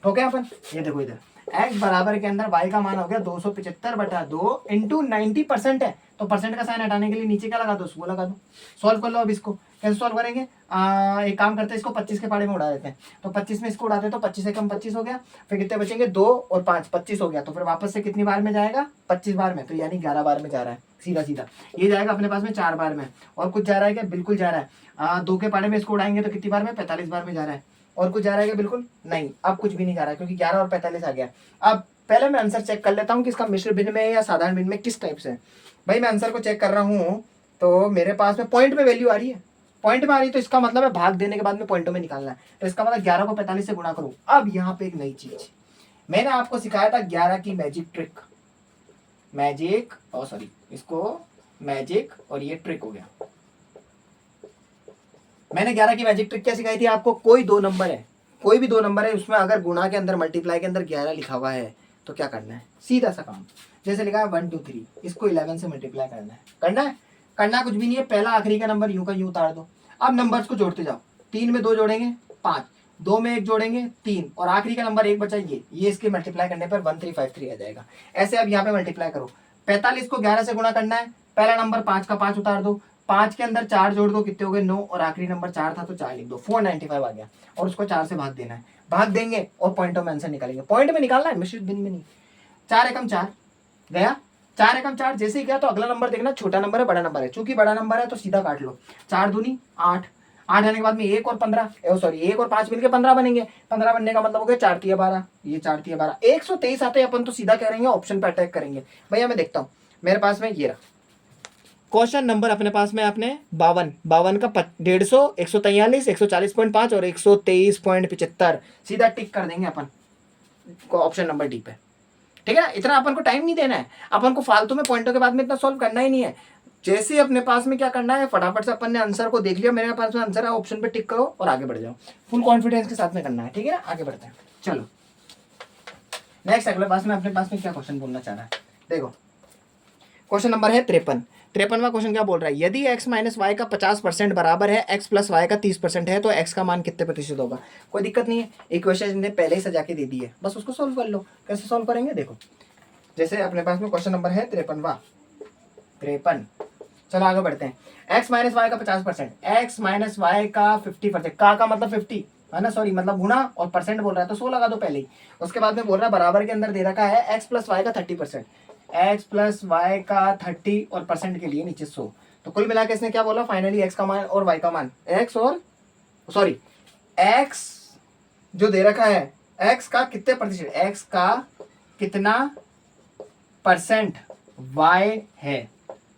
ठोके अपन, ये देखो इधर x बराबर के अंदर y का मान हो गया 275/2 इंटू 90% है, तो परसेंट का साइन हटाने के लिए नीचे क्या लगा दो, 100 लगा दो। सॉल्व कर लो। अब इसको कैसे सॉल्व करेंगे, एक काम करते हैं, इसको 25 के पाड़े में उड़ा देते हैं। तो 25 में इसको उड़ाते हैं तो 25 से कम 25 हो गया, फिर कितने बचेंगे 2 और 5, 25 हो गया। तो फिर वापस से कितनी बार में जाएगा, 25 बार में, तो यानी 11 बार में जा रहा है सीधा सीधा। ये जाएगा अपने पास में 4 बार में, और कुछ जा रहा है क्या, बिल्कुल जा रहा है। 2 के पाड़े में इसको उड़ाएंगे तो कितनी बार में, 45 बार में जा रहा है। और कुछ जा रहा है क्या, बिल्कुल नहीं, अब कुछ भी नहीं जा रहा है, क्योंकि 11 और 45 आ गया। अब पहले मैं आंसर चेक कर लेता हूँ कि इसका मिश्र भिन्न में या साधारण भिन्न में किस टाइप से है। भाई मैं आंसर को चेक कर रहा हूँ, तो मेरे पास में पॉइंट में वैल्यू आ रही है, पॉइंट में आ रही है, तो इसका मतलब है भाग देने के बाद में पॉइंटों में निकालना है। तो इसका मतलब 11 को 45 से गुणा करूँ। अब यहाँ पे एक नई चीज मैंने आपको सिखाया था 11 की मैजिक ट्रिक, मैजिक सॉरी इसको मैजिक और ये ट्रिक हो गया। मैंने 11 की मैजिक ट्रिक क्या सिखाई थी आपको, कोई दो नंबर है, कोई भी दो नंबर है, उसमें अगर गुणा के अंदर मल्टीप्लाई के अंदर 11 लिखा हुआ है तो क्या करना है, सीधा सा काम, जैसे लिखा है 1 2 3, इसको 11 से मल्टीप्लाई करना है, करना कुछ भी नहीं है, पहला आखिरी का नंबर यूं का यूं उतार दो। अब नंबर्स को जोड़ते जाओ, 3 में 2 जोड़ेंगे 5, 2 में 1 जोड़ेंगे 3, और आखिरी का नंबर 1 बचा ये इसके मल्टीप्लाई करने पर 1353 आ जाएगा। ऐसे अब यहाँ पे मल्टीप्लाई करो, 45 को 11 से गुणा करना है, पहला नंबर 5 का 5 उतार दो, 5 के अंदर 4 जोड़ दो, कितने हो गए 9, और आखिरी नंबर 4 था तो 4 लिख दो, 495 आ गया। और उसको 4 से भाग देना है, भाग देंगे और पॉइंटों में आंसर निकालेंगे, पॉइंट में निकालना है, मिश्रित भिन्न में नहीं। 4 एकम 4 गया, 4 एकम 4 जैसे ही गया तो अगला नंबर देखना छोटा नंबर है बड़ा नंबर है, चूंकि बड़ा नंबर है तो सीधा काट लो, 4 दूनी 8, 8 आने के बाद में 1 और 15 सॉरी 1 और 5 मिलके 15 बनेंगे, 15 बनने का मतलब हो गया 4 तिया 12, ये 4 तिया 12, 123 आते हैं अपन तो सीधा कह रहेंगे ऑप्शन पे अटैक करेंगे। भैया मैं देखता हूँ मेरे पास में ये रहा क्वेश्चन नंबर, अपने पास में आपने 52 का 150, 143, 140.5 और 123.75, सीधा टिक कर देंगे अपन को ऑप्शन नंबर डी पे। ठीक है, इतना अपन को टाइम नहीं देना है, अपन को फालतू में पॉइंटों के बाद में इतना सॉल्व करना ही नहीं है। जैसे ही अपने पास में क्या करना है, फटाफट से अपन ने आंसर को देख लिया, मेरे पास में आंसर है, ऑप्शन पे टिक करो और आगे बढ़ जाओ, फुल कॉन्फिडेंस के साथ में करना है। ठीक है ना, आगे बढ़ते हैं, चलो नेक्स्ट अगले पास में अपने पास में क्या क्वेश्चन बोलना चाह रहा है, देखो क्वेश्चन नंबर है 53। 53वां क्वेश्चन क्या बोल रहा है, यदि x माइनस वाई का 50% बराबर है x प्लस वाई का 30% है तो x का मान कितने प्रतिशत होगा। कोई दिक्कत नहीं है, इक्वेशन ने पहले ही सजा के दे दी है, बस उसको सोल्व कर लो। कैसे सोल्व करेंगे, देखो जैसे अपने पास में क्वेश्चन नंबर है 53। चलो आगे बढ़ते हैं। x माइनस वाई का 50%, x माइनस वाई का 50%, का मतलब 50 है ना, सॉरी मतलब गुना, और परसेंट बोल रहा है तो 100 लगा दो पहले ही। उसके बाद में बोल रहा है बराबर के अंदर दे रखा है x प्लस वाई का 30%, x प्लस वाई का 30 और परसेंट के लिए नीचे 100। तो कुल मिला के इसने क्या बोला, फाइनली x का मान और y का मान, x और सॉरी x जो दे रखा है x का कितने प्रतिशत, x का कितना परसेंट y है।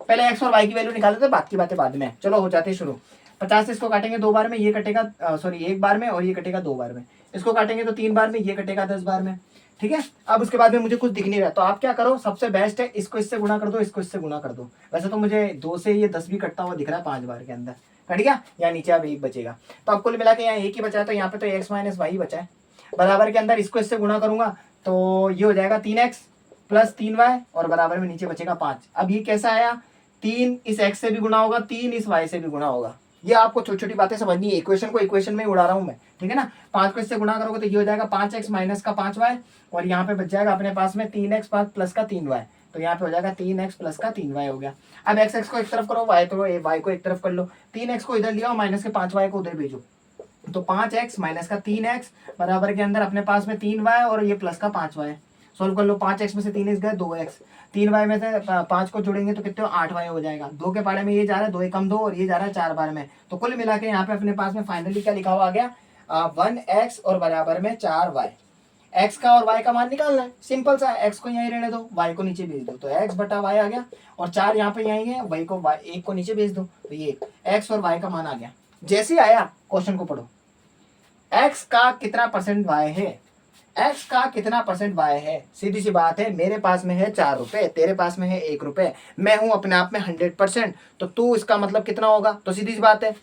पहले x और y की वैल्यू निकाले थे, बात की बातें बाद में, चलो हो जाते शुरू। 50 से इसको काटेंगे 2 बार में, ये कटेगा सॉरी 1 बार में, और ये कटेगा 2 बार में, इसको काटेंगे तो 3 बार में, ये कटेगा 10 बार में। ठीक है, अब उसके बाद में मुझे कुछ दिख नहीं रहा, तो आप क्या करो, सबसे बेस्ट है इसको इससे गुणा कर दो, इसको इससे गुणा कर दो। वैसे तो मुझे 2 से ये 10 भी कटता हुआ दिख रहा है 5 बार के अंदर, कट गया, यहाँ नीचे अब 1 बचेगा। तो अब कुल मिला के यहाँ 1 ही बचा है, तो यहाँ पे तो x माइनस वाई बचा है, बराबर के अंदर इसको इससे गुणा करूंगा तो ये हो जाएगा 3x प्लस 3y, और बराबर में नीचे बचेगा 5। अब ये कैसा आया, 3 इस x से भी गुणा होगा, 3 इस y से भी गुणा होगा। ये आपको छोटी छोटी बातें समझनी है, इक्वेशन को इक्वेशन में ही उड़ा रहा हूं मैं, ठीक है ना। 5 को इससे गुणा करोगे तो ये हो जाएगा 5x माइनस का 5y, और यहाँ पे बच जाएगा अपने पास में 3x प्लस का 3y, तो यहाँ पे हो जाएगा 3x प्लस का 3y हो गया। अब x को एक तरफ करो, y को एक तरफ कर लो, 3x को इधर लिया और माइनस के 5y को उधर भेजो, तो 5x माइनस का 3x बराबर के अंदर अपने पास में 3y और ये प्लस का 5y। सोल्व कर लो, 5x में से 3x गए 2x, 3y में से 5 को जोड़ेंगे तो कितने 8y हो जाएगा। 2 के पाड़े में ये जा रहा है 2 एकम 2, और ये जा रहा है 4 बार में, तो कुल मिला के यहाँ पे अपने पास में फाइनली क्या लिखा हुआ आ गया, 1x और बराबर में 4y। x का और y का मान निकालना है, सिंपल सा, x को यहीं रहने दो, y को नीचे भेज दो, तो x बटा y आ गया, और 4 यहाँ पे यहीं है, y को 1 को नीचे भेज दो, तो ये x और y का मान आ गया। जैसे ही आया क्वेश्चन को पढ़ो, x का कितना परसेंट y है, x का कितना परसेंट y है। सीधी सी बात है, मेरे पास में है 4 रुपए, तेरे पास में है 1 रुपए, मैं हूं अपने आप में 100%, तो तू इसका मतलब कितना होगा। तो सीधी सी बात है,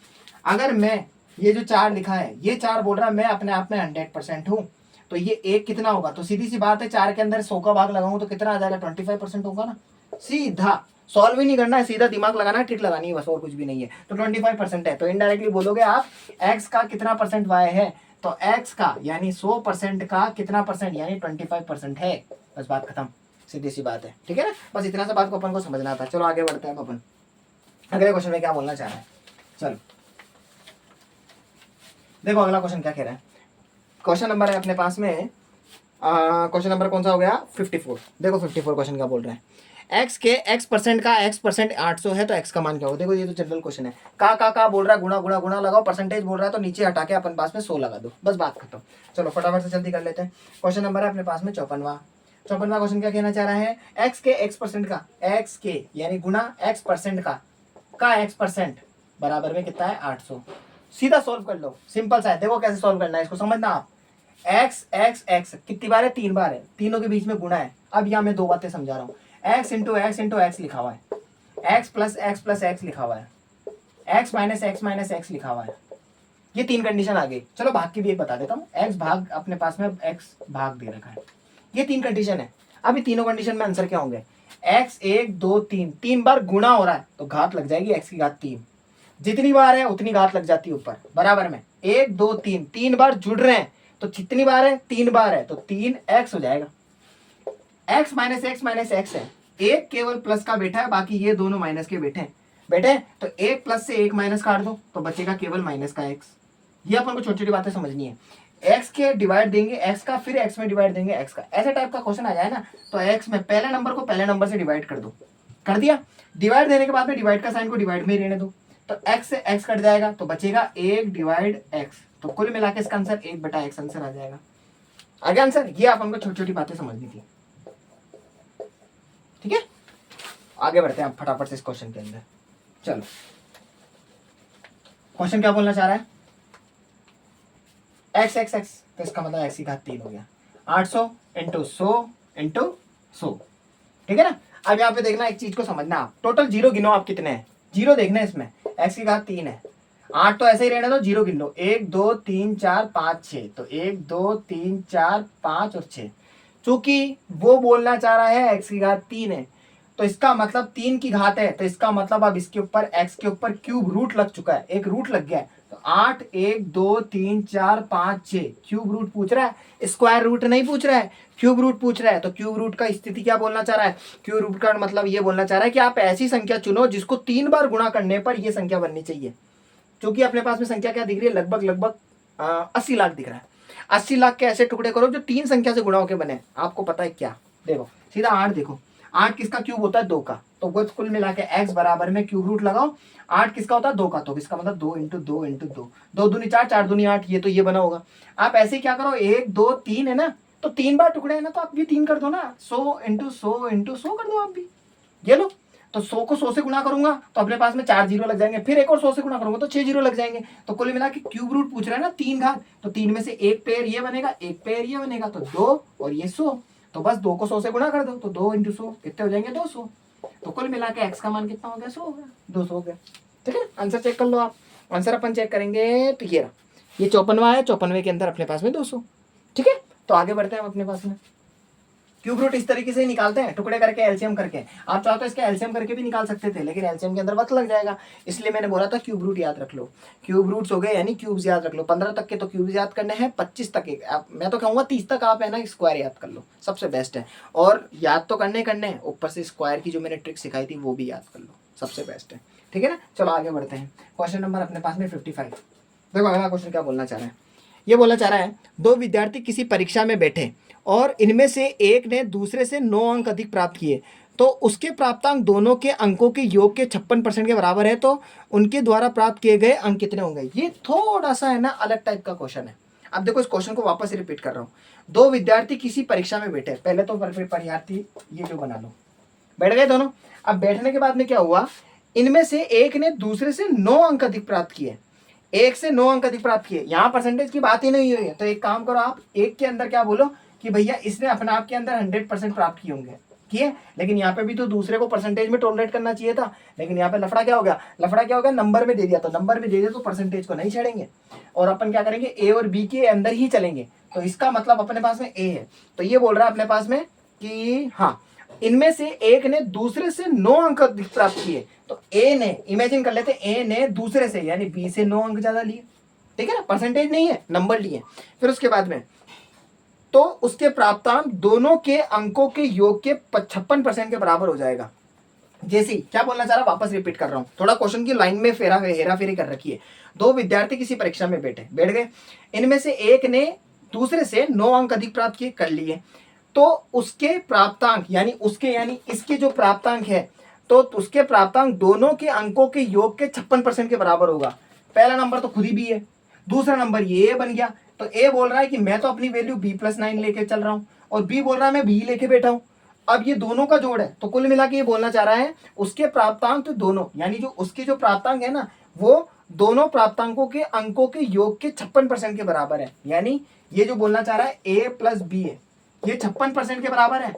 अगर मैं ये जो 4 लिखा है, ये 4 बोल रहा है मैं अपने आप में 100% हूं, तो ये 1 कितना होगा, तो सीधी सी बात है 4 के अंदर 100 का भाग लगाऊं तो कितना आ जाएगा, 25% होगा ना। सीधा सॉल्व ही नहीं करना है, सीधा दिमाग लगाना है, ट्रिक लगानी है बस, और कुछ भी नहीं है। तो 25% है, तो इनडायरेक्टली बोलोगे आप x का कितना परसेंट y है, तो x का यानी 100% का कितना परसेंट यानी 25% है। बस बात खत्म, सीधी सी बात है, ठीक है ना। बस इतना सा बात को अपन को समझना था। चलो आगे बढ़ते हैं अपन अगले क्वेश्चन में क्या बोलना चाह रहा है। चलो देखो अगला क्वेश्चन क्या कह रहा है। क्वेश्चन नंबर है अपने पास में, क्वेश्चन नंबर कौन सा हो गया 54। देखो 54 क्वेश्चन क्या बोल रहा है। x के x% का x% 800 है तो x का मान क्या होगा। देखो ये तो जनरल क्वेश्चन है। का बोल रहा है गुणा गुणा गुणा लगाओ, परसेंटेज बोल रहा है तो नीचे हटा के अपन पास में 100 लगा दो, बस बात खत्म। चलो फटाफट से जल्दी कर लेते हैं। क्वेश्चन नंबर है अपने पास में 54वां क्वेश्चन क्या कहना चाह रहा है। x के x% का x के यानी गुणा x% का x% बराबर में कितना है 800। सीधा सॉल्व कर लो, सिंपल सा है। देखो कैसे सॉल्व करना है इसको समझना आप। x x x कितनी बार है 3 बार है, तीनों के बीच में गुणा है। अब यहाँ मैं 2 बातें समझा रहा हूँ। x इंटू x लिखा हुआ है, x प्लस x लिखा हुआ है, x माइनस x लिखा हुआ है। ये 3 कंडीशन आ गई। चलो भाग की भी एक बता देता हूँ। x भाग अपने पास में x भाग दे रखा है, ये 3 कंडीशन है। अभी तीनों कंडीशन में आंसर क्या होंगे। x 1 2 3 3 बार गुणा हो रहा है तो घात लग जाएगी x की घात 3, जितनी बार है उतनी घात लग जाती है ऊपर बराबर में। 1 2 3 3 बार जुड़ रहे हैं तो कितनी बार है 3 बार है तो 3x हो जाएगा। x माइनस x है, एक केवल प्लस का बेटा है, बाकी ये दोनों माइनस के बेटे हैं तो एक प्लस से एक माइनस काट दो तो बचेगा केवल माइनस का x। ये अपन को छोटी छोटी बातें समझनी है। x के डिवाइड देंगे x का, फिर x में डिवाइड देंगे x का। ऐसे टाइप का क्वेश्चन आ जाए ना तो x में पहले नंबर को पहले नंबर से डिवाइड कर दो, कर दिया। डिवाइड देने के बाद में डिवाइड का साइन को डिवाइड में ही रहने दो तो x से x कट जाएगा तो बचेगा 1 डिवाइड x। तो कुल मिला के इसका आंसर 1/x आंसर आ जाएगा। आगे आंसर ये आप हमको छोटी छोटी बातें समझनी थी, ठीक है। आगे बढ़ते हैं फटाफट से इस क्वेश्चन के अंदर। चलो क्वेश्चन क्या बोलना चाह रहा है। x x x तो इसका मतलब x की घात 3 हो गया। 800 इंटू 100 इंटू 100, ठीक है ना। अब यहाँ पे देखना एक चीज को समझना, आप टोटल जीरो गिनो आप कितने हैं, जीरो देखना है इसमें। x की घात 3 है, 8 तो ऐसे ही रहने दो, जीरो गिन लो 1 2 3 4 5 6 तो 1 2 3 4 5 और 6। चूंकि वो बोलना चाह रहा है x की घात 3 है तो इसका मतलब 3 की घात है तो इसका मतलब अब इसके ऊपर x के ऊपर क्यूब रूट लग चुका है, एक रूट लग गया है। तो 8 1 2 3 4 5 6 क्यूब रूट पूछ रहा है, स्क्वायर रूट नहीं पूछ रहा है, क्यूब रूट पूछ रहा है। तो क्यूब रूट का स्थिति क्या बोलना चाह रहा है, क्यूब रूट का मतलब ये बोलना चाह रहा है कि आप ऐसी संख्या चुनो जिसको 3 बार गुणा करने पर ये संख्या बननी चाहिए। क्योंकि अपने पास में संख्या क्या दिख रही है, लगभग 80 लाख दिख रहा है। 80 लाख के ऐसे टुकड़े करो जो 3 संख्या से गुणा होके बने। आपको पता है क्या, देखो सीधा 8 देखो, 8 किसका क्यूब होता है 2 का, तो कुल मिला के x बराबर में क्यूब रूट लगाओ। 8 किसका होता है 2 का, तो इसका मतलब 2 इंटू 2 इंटू 2, 2 दूनी 4 4 दूनी 8, ये तो ये बना होगा। आप ऐसे क्या करो 1 2 3 है ना, तो 3 बार टुकड़े है ना तो आप भी 3 कर दो ना, 100 इंटू 100 इंटू 100 कर दो आप भी। ये लो तो 100 को 100 से गुणा करूंगा तो अपने पास में 4 जीरो लग जाएंगे, फिर एक और 100 से गुणा करूंगा तो 6 जीरो लग जाएंगे। तो कुल मिला के क्यूब रूट पूछ रहा है ना 3 घात, तो 3 में से एक पेयर ये बनेगा, एक पेयर ये बनेगा, तो 2 और ये 100। तो बस 2 को 100 से गुणा कर दो तो 2 इंटू 100 कितने हो जाएंगे 200। तो कुल मिला के x का मान कितना हो गया 100 हो गया, 200 हो गया, ठीक है। आंसर चेक कर लो आप। आंसर अपन चेक करेंगे तो ये रहा, ये 54वां है, 54वें के अंदर अपने पास में 200, ठीक है। तो आगे बढ़ते हैं अपने पास में। क्यूब रूट इस तरीके से ही निकालते हैं, टुकड़े करके एलसीएम करके। आप चाहो तो इसके एलसीएम करके भी निकाल सकते थे, लेकिन एलसीएम के अंदर वक्त लग जाएगा, इसलिए मैंने बोला था क्यूब रूट याद रख लो। क्यूब रूट्स हो गए यानी क्यूब्स याद रख लो। 15 तक के तो क्यूब्स याद करने हैं, 25 तक के मैं तो कहूँगा 30 तक आप है ना स्क्वायर याद कर लो, सबसे बेस्ट है। और याद तो करने ऊपर से स्क्वायर की जो मैंने ट्रिक सिखाई थी वो भी याद कर लो, सबसे बेस्ट है, ठीक है ना। चलो आगे बढ़ते हैं। क्वेश्चन नंबर अपने पास में 55। देखो अगला क्वेश्चन क्या बोलना चाह रहा है। ये बोलना चाह रहा है 2 विद्यार्थी किसी परीक्षा में बैठे और इनमें से एक ने दूसरे से 9 अंक अधिक प्राप्त किए, तो उसके प्राप्तांक दोनों के अंकों के योग के 56% के बराबर है, तो उनके द्वारा प्राप्त किए गए अंक कितने होंगे। ये थोड़ा सा है ना अलग टाइप का क्वेश्चन है। अब देखो इस क्वेश्चन को वापस रिपीट कर रहा हूँ। 2 विद्यार्थी किसी परीक्षा में बैठे, पहले तो परीक्षार्थी ये जो बना लो, बैठ गए दोनों। अब बैठने के बाद में क्या हुआ, इनमें से एक ने दूसरे से 9 अंक अधिक प्राप्त किए, 1 से 9 अंक अधिक प्राप्त किए। यहाँ परसेंटेज की बात ही नहीं हुई है, तो एक काम करो आप, एक के अंदर क्या बोलो कि भैया इसने अपने आप के अंदर 100% प्राप्त किए होंगे, किए। लेकिन यहाँ पे भी तो दूसरे को परसेंटेज में टॉलरेट करना चाहिए था, लेकिन यहाँ पे लफड़ा क्या हो गया, नंबर में दे दिया। तो नंबर में दे दिया तो परसेंटेज को नहीं छेड़ेंगे और अपन क्या करेंगे ए और बी के अंदर ही चलेंगे। तो इसका मतलब अपने पास में ए है, तो ये बोल रहा है अपने पास में कि हाँ इनमें से एक ने दूसरे से 9 अंक प्राप्त किए। तो ए ने, इमेजिन कर लेते ए ने दूसरे से यानी बी से 9 अंक ज्यादा लिए, ठीक है ना, परसेंटेज नहीं है, नंबर लिए। फिर उसके बाद में तो उसके प्राप्तांक दोनों के अंकों के योग के 56% के बराबर हो जाएगा। जैसे क्या बोलना चाह रहा, वापस रिपीट कर रहा हूं, थोड़ा क्वेश्चन की लाइन में हेरा फेरी कर रखी है। दो विद्यार्थी किसी परीक्षा में बैठ गए, इनमें से एक ने दूसरे से 9 अंक अधिक प्राप्त किए, कर लिए, तो उसके प्राप्तांक यानी इसके जो प्राप्तांक है, तो उसके प्राप्तांक दोनों के अंकों के योग के 56% के बराबर होगा। पहला नंबर तो खुद ही बी है, दूसरा नंबर ये बन गया। तो ए बोल रहा है कि मैं तो अपनी वैल्यू b+9 लेके चल रहा हूं, और बी बोल रहा है मैं बी लेके बैठा हूं। अब ये दोनों का जोड़ है, तो कुल मिला के ये बोलना चाह रहा है उसके प्राप्तांक तो दोनों, यानी जो उसके जो प्राप्तांक है ना, वो दोनों प्राप्तांकों के अंकों के योग के 56% के बराबर है। यानी ये जो बोलना चाह रहा है a+b है, ये 56% के बराबर है,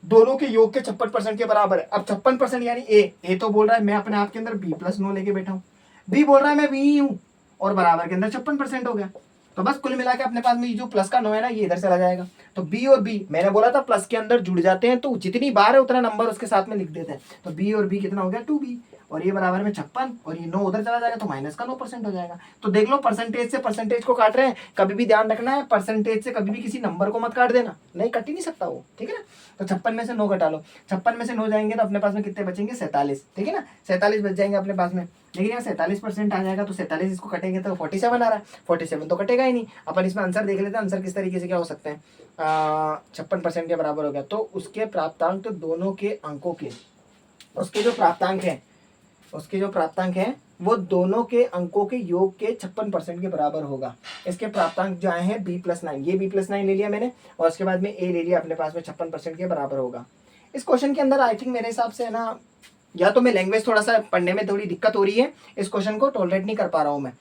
दोनों के योग के 56% के बराबर है। अब 56% यानी ए तो बोल रहा है मैं अपने आप के अंदर b+9 लेके बैठा हूं, बी बोल रहा है मैं बी ही हूं, और बराबर के अंदर 56% हो गया। तो बस कुल मिला के अपने पास में ये जो प्लस का 9 है ना, ये इधर चला जाएगा। तो बी और बी, मैंने बोला था प्लस के अंदर जुड़ जाते हैं, तो जितनी बार है उतना नंबर उसके साथ में लिख देते हैं। तो बी और बी कितना हो गया 2b, और ये बराबर में 56, और ये 9 उधर चला जाएगा, तो माइनस का 9% हो जाएगा। तो देख लो, परसेंटेज से परसेंटेज को काट रहे हैं, कभी भी ध्यान रखना है, परसेंटेज से कभी भी किसी नंबर को मत काट देना, नहीं कट ही नहीं सकता वो, ठीक है ना। तो 56 में से 9 घटा लो, 56 में से 9 जाएंगे तो अपने पास में कितने बचेंगे 47, ठीक है ना, 47 बच जाएंगे अपने पास में। लेकिन यहाँ 47% आ जाएगा, तो 47 इसको कटेंगे तो 47 आ रहा है, 47 तो कटेगा ही नहीं। अपन इसमें आंसर देख लेते हैं, आंसर किस तरीके से क्या हो सकते हैं। 56% के बराबर हो गया, तो उसके प्राप्तांक तो दोनों के अंकों के, उसके जो प्राप्तांक हैं वो दोनों के अंकों के योग के 56% के बराबर होगा। इसके प्राप्तांक जो आए हैं b+9, ये b+9 ले लिया मैंने, और उसके बाद में a ले लिया अपने पास में, 56% के बराबर होगा। इस क्वेश्चन के अंदर आई थिंक मेरे हिसाब से है ना, या तो मैं लैंग्वेज थोड़ा सा पढ़ने में थोड़ी दिक्कत हो रही है, इस क्वेश्चन को टॉलरेट नहीं कर पा रहा हूँ मैं,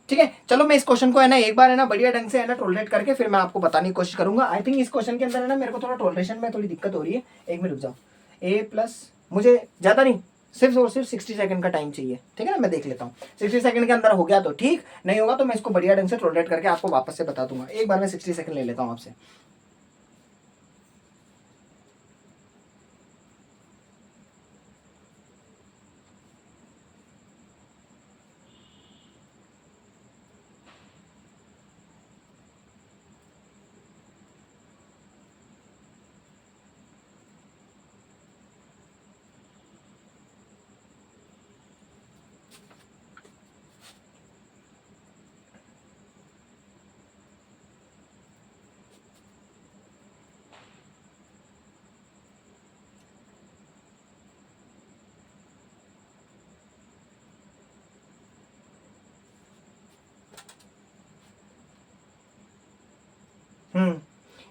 ठीक है। चलो मैं इस क्वेश्चन को है ना एक बार है ना बढ़िया ढंग से है ना टॉलरेट करके फिर मैं आपको बताने की कोशिश करूंगा। आई थिंक इस क्वेश्चन के अंदर है ना मेरे को थोड़ा टॉलरेशन में थोड़ी दिक्कत हो रही है, एक मिनट रुक जाओ। a+, मुझे ज़्यादा नहीं, सिर्फ और सिर्फ 60 सेकंड का टाइम चाहिए, ठीक है ना, मैं देख लेता हूँ 60 सेकंड के अंदर हो गया तो ठीक, नहीं होगा तो मैं इसको बढ़िया ढंग से टॉलरेट करके आपको वापस से बता दूंगा। एक बार मैं 60 सेकंड ले लेता हूँ आपसे।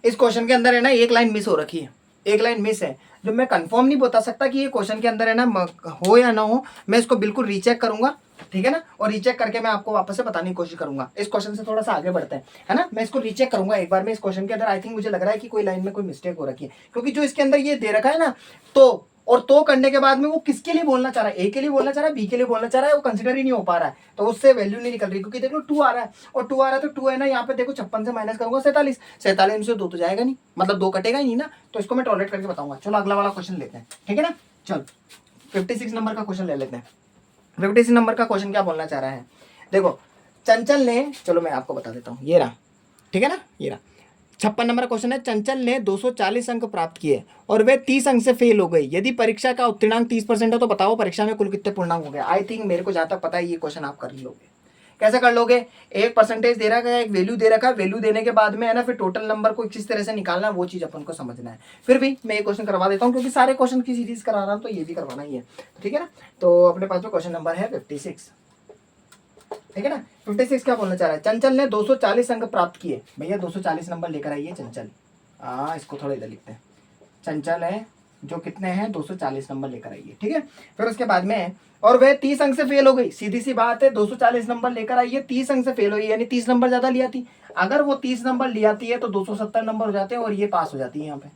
इस क्वेश्चन के अंदर है ना एक लाइन मिस हो रखी है, एक लाइन मिस है, जो मैं कंफर्म नहीं बता सकता कि ये क्वेश्चन के अंदर है ना हो या ना हो। मैं इसको बिल्कुल रीचेक करूंगा, ठीक है ना, और रीचेक करके मैं आपको वापस से बताने की कोशिश करूंगा। इस क्वेश्चन से थोड़ा सा आगे बढ़ते हैं, है ना, मैं इसको रीचेक करूंगा एक बार में। इस क्वेश्चन के अंदर आई थिंक मुझे लग रहा है कि कोई लाइन में कोई मिस्टेक हो रखी है, क्योंकि जो इसके अंदर ये दे रखा है ना, तो और तो करने के बाद में वो किसके लिए बोलना चाह रहा है, ए के लिए बोलना चाह रहा है, बी के लिए बोलना चाह रहा है, वो कंसिडर ही नहीं हो पा रहा है, तो उससे वैल्यू नहीं निकल रही। क्योंकि देखो 2 आ रहा है, और 2 आ रहा है तो 2 है ना, यहाँ पे देखो 56 से माइनस करूंगा 47, 47 में से 2 तो जाएगा नहीं, मतलब 2 कटेगा ही नहीं ना, तो इसको मैं टॉलरेट करके बताऊंगा। चलो अगला वाला क्वेश्चन लेते हैं, ठीक है ना। चल 56 नंबर का क्वेश्चन ले लेते हैं। 56 नंबर का क्वेश्चन क्या बोलना चाह रहा है, देखो चंचल ने, चलो मैं आपको बता देता हूँ, ये रहा, ठीक है ना, ये रहा 56 नंबर का क्वेश्चन है। चंचल ने 240 अंक प्राप्त किए और वे 30 अंक से फेल हो गई। यदि परीक्षा का उत्तीर्णांक 30% है तो बताओ परीक्षा में कुल कितने पूर्णांक हो गए। आई थिंक मेरे को जहां तक पता है ये क्वेश्चन आप कर लोगे। कैसे कर लोगे, एक परसेंटेज दे रखा है, एक वैल्यू दे रखा है, वैल्यू देने के बाद में है ना फिर टोटल नंबर को किस तरह से निकालना है वो चीज अपन को समझना है। फिर भी मैं ये क्वेश्चन करवा देता हूँ, क्योंकि सारे क्वेश्चन की सीरीज करा रहा हूँ तो ये भी करवाना ही है, ठीक है ना। तो अपने पास जो क्वेश्चन नंबर है 56, ठीक है ना। 56 क्या बोलना चाह रहा है, चंचल ने 240 अंक प्राप्त किए। भैया 240 नंबर लेकर आइए चंचल, इसको थोड़ा इधर लिखते हैं। चंचल है जो कितने हैं 240 नंबर लेकर आइए, ठीक है। फिर उसके बाद में और वह 30 अंक से फेल हो गई। सीधी सी बात है, 240 नंबर लेकर आइए, 30 अंक से फेल हुई, यानी 30 नंबर ज्यादा लिया थी। अगर वो 30 नंबर लियाती है तो 270 नंबर हो जाते हैं और ये पास हो जाती है यहाँ पे,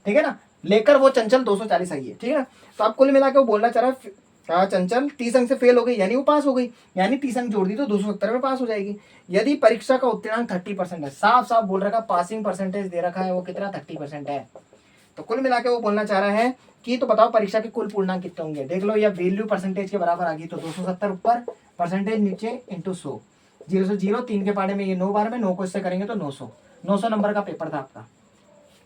ठीक है ना। लेकर वो चंचल 240 आई है, ठीक है ना। तो आप कुल मिला के वो बोलना चाह रहा है चंचल 30 अंक से फेल हो गई, यानी वो पास हो गई, यानी 30 अंक जोड़ दी तो 270 में पास हो जाएगी। यदि परीक्षा का उत्तीर्णांक 30% है, साफ साफ बोल रखा, पासिंग परसेंटेज दे रखा है वो कितना 30% है। तो कुल मिला के वो बोलना चाह रहा है कि तो बताओ परीक्षा के कुल पूर्णांक कितने होंगे। देख लो, या वैल्यू परसेंटेज के बराबर आ गई तो 270 ऊपर, परसेंटेज नीचे इंटू 100, 0 से 0, 3 के पाड़े में ये 9 बार में, 9 को इससे करेंगे तो 900 नंबर का पेपर था आपका,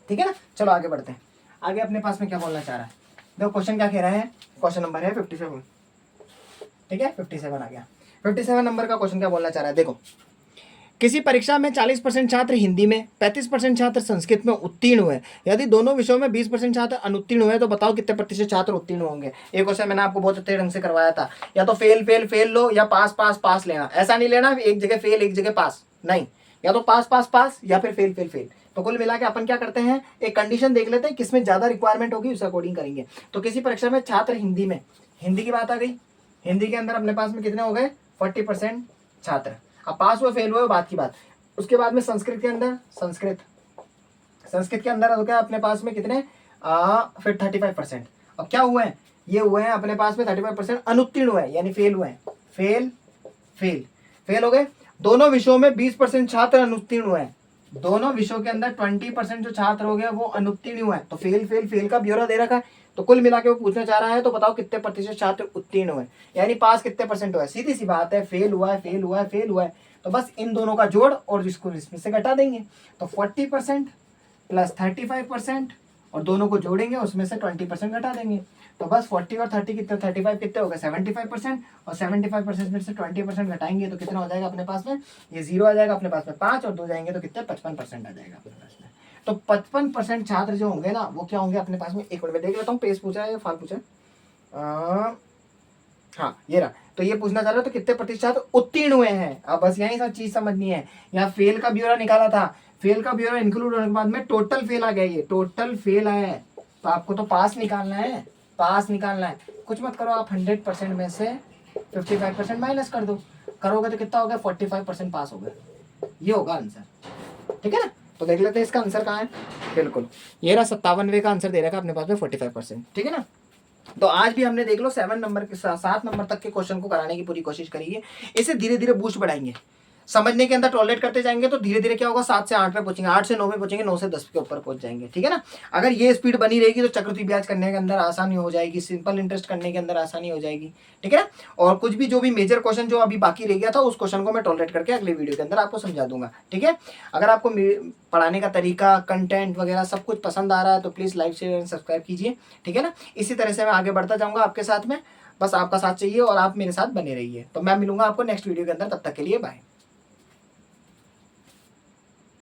ठीक है ना। चलो आगे बढ़ते हैं। आगे अपने पास में क्या बोलना चाह रहा है, देखो क्वेश्चन क्या कह रहा है, क्वेश्चन नंबर है 57, ठीक है 57 आ गया। 57 नंबर का क्वेश्चन क्या बोलना चाह रहा है, देखो किसी परीक्षा में 40% छात्र हिंदी में, 35% छात्र संस्कृत में उत्तीर्ण हुए, यदि दोनों विषयों में 20% छात्र अनुत्तीर्ण हुए तो बताओ कितने प्रतिशत छात्र उत्तीर्ण होंगे। एक क्वेश्चन मैंने आपको बहुत अच्छे ढंग से करवाया था, या तो फेल फेल फेल लो या पास पास पास लेना, ऐसा नहीं लेना एक जगह फेल एक जगह पास, नहीं, या तो पास पास पास या फिर फेल फेल फेल। तो कुल मिला के अपन क्या करते हैं, एक कंडीशन देख लेते हैं किसमें ज्यादा रिक्वायरमेंट होगी उस अकॉर्डिंग करेंगे। तो किसी परीक्षा में छात्र हिंदी में, हिंदी की बात आ गई, हिंदी के अंदर अपने पास में कितने हो गए 40% छात्र, अब पास हुए फेल हुए बात की बात। उसके बाद में संस्कृत के अंदर, संस्कृत के अंदर हो गया अपने पास में कितने फिर 35%। अब क्या हुए हैं, ये हुए हैं अपने पास में 35% अनुत्तीर्ण हुए हैं, यानी फेल हुए हैं, फेल फेल फेल हो गए। दोनों विषयों में 20% छात्र अनुत्तीर्ण हुए हैं, दोनों विषयों के अंदर 20% जो छात्र हो गए वो अनुत्तीर्ण हुए हैं, तो फेल फेल फेल का ब्यौरा दे रखा है। तो कुल मिला के वो पूछना चाह रहा है तो बताओ कितने प्रतिशत छात्र उत्तीर्ण हुए, यानी पास कितने परसेंट हुआ है। सीधी सी बात है, फेल हुआ है फेल हुआ है फेल हुआ है, तो बस इन दोनों का जोड़ और इसको इसमें से घटा देंगे। तो 40% प्लस 35% और दोनों को जोड़ेंगे उसमें से 20% घटा देंगे। तो बस 40 और 30 कितने, 35 कितने हो गए 75%, और 75% में से 20% घटाएंगे तो कितना हो जाएगा अपने पास में, ये 0 आ जाएगा अपने पास में 5 और 2 जाएंगे तो कितने 55% आ जाएगा अपने पास में। तो 55% छात्र जो होंगे ना वो क्या होंगे अपने पास में, एक मिनट में देख लेता हूँ, पेज पूछा है या फाल पूछा है, हाँ ये रहा। तो ये पूछना चाह रहा है तो कितने प्रतिशत उत्तीर्ण हुए हैं। अब बस यही सब चीज समझनी है। यहाँ फेल का ब्यौरा निकाला था, फेल का ब्यौरा इंक्लूड होने के बाद में टोटल फेल आ गया, ये टोटल फेल आया है, तो आपको तो पास निकालना है, पास निकालना है। कुछ मत करो आप, 100% में से 55% माइनस कर दो, करोगे तो कितना हो गया 45% पास हो गया, ये होगा आंसर, ठीक है ना। तो देख लेते हैं इसका आंसर कहाँ है, बिल्कुल ये रहा 57वें का आंसर दे रखा अपने पास में 45%, ठीक है ना। तो आज भी हमने देख लो 7 नंबर के 7 नंबर तक के क्वेश्चन को कराने की पूरी कोशिश करी है। इसे धीरे धीरे बूस्ट बढ़ाएंगे, समझने के अंदर टॉलरेट करते जाएंगे तो धीरे धीरे क्या होगा 7 से 8 पे पहुंचेंगे, 8 से 9 पे पहुंचेंगे, 9 से 10 के ऊपर पहुंच जाएंगे, ठीक है ना। अगर ये स्पीड बनी रहेगी तो चक्रवृद्धि ब्याज करने के अंदर आसानी हो जाएगी, सिंपल इंटरेस्ट करने के अंदर आसानी हो जाएगी, ठीक है ना। और कुछ भी जो भी मेजर क्वेश्चन जो अभी बाकी रह गया था उस क्वेश्चन को मैं टॉलरेट करके अगले वीडियो के अंदर आपको समझा दूंगा, ठीक है। अगर आपको पढ़ाने का तरीका, कंटेंट वगैरह सब कुछ पसंद आ रहा है तो please like share and subscribe कीजिए, ठीक है ना। इसी तरह से मैं आगे बढ़ता जाऊँगा आपके साथ में, बस आपका साथ चाहिए और आप मेरे साथ बने रहिए। तो मैं मिलूंगा आपको नेक्स्ट वीडियो के अंदर, तब तक के लिए बाय।